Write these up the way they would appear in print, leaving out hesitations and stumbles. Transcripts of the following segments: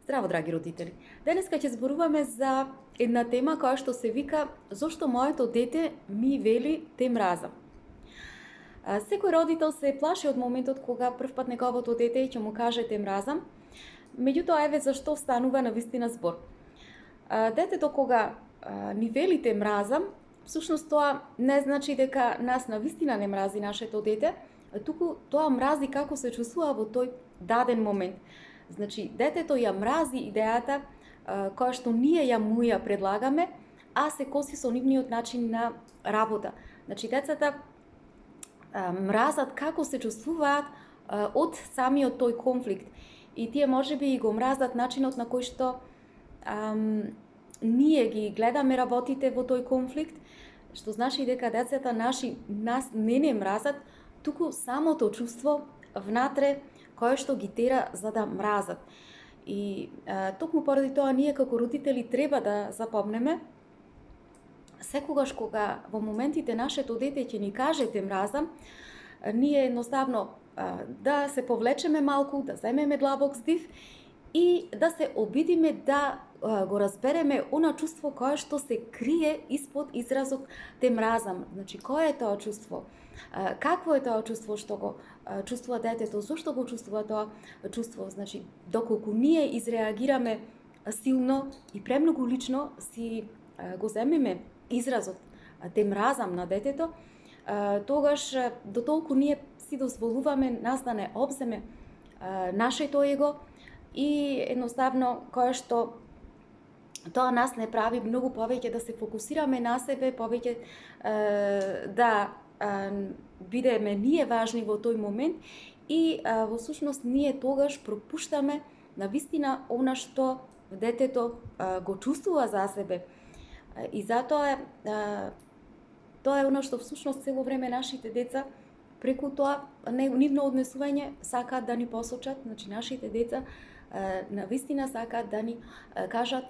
Здраво, драги родители! Денеска ќе зборуваме за една тема која што се вика зошто моето дете ми вели те мразам. Секој родител се плаши од моментот кога првпат неговото дете ќе му каже те мразам, меѓутоа еве зашто станува на вистина збор. Детето кога ни вели те мразам, всушност тоа не значи дека нас на вистина не мрази нашето дете, туку тоа мрази како се чувствува во тој даден момент. Значи, детето ја мрази идејата која што ние му ја предлагаме, а се коси со нивниот начин на работа. Значи, децата мразат како се чувствуваат од самиот тој конфликт. И тие можеби го мразат начинот на кој што ние ги гледаме работите во тој конфликт, што значи дека децата нас не мразат, туку самото чувство внатре кое што ги тера за да мразат. И токму поради тоа ние како родители треба да запомнеме секогаш кога во моментите нашето дете ќе ни каже те мразам, ние едноставно да се повлечеме малку, да земеме длабок здив и да се обидиме да го разбереме она чувство кое што се крие испод изразот те мразам. Значи, кое е тоа чувство? Какво е тоа чувство што го чувствува детето? Зошто го чувствува тоа чувство? Значи, доколку ние изреагираме силно и премногу лично си го земеме изразот те мразам на детето, тогаш дотолку ние си дозволуваме нас да не обземе нашето его и едноставно кое што тоа нас не прави многу повеќе да се фокусираме на себе, повеќе да бидеме ние важни во тој момент и во сушност ние тогаш пропуштаме на вистина она што детето го чувствува за себе. И затоа тоа е она што всушност цело време нашите деца преку тоа нивно однесување сакаат да ни посочат, значи нашите деца на вистина сакаат да ни кажат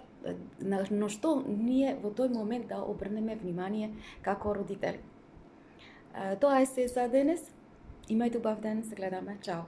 на што ние во тој момент да обрнеме внимание како родители. Тоа е се за денес. Имајте убав ден, се гледаме. Чао!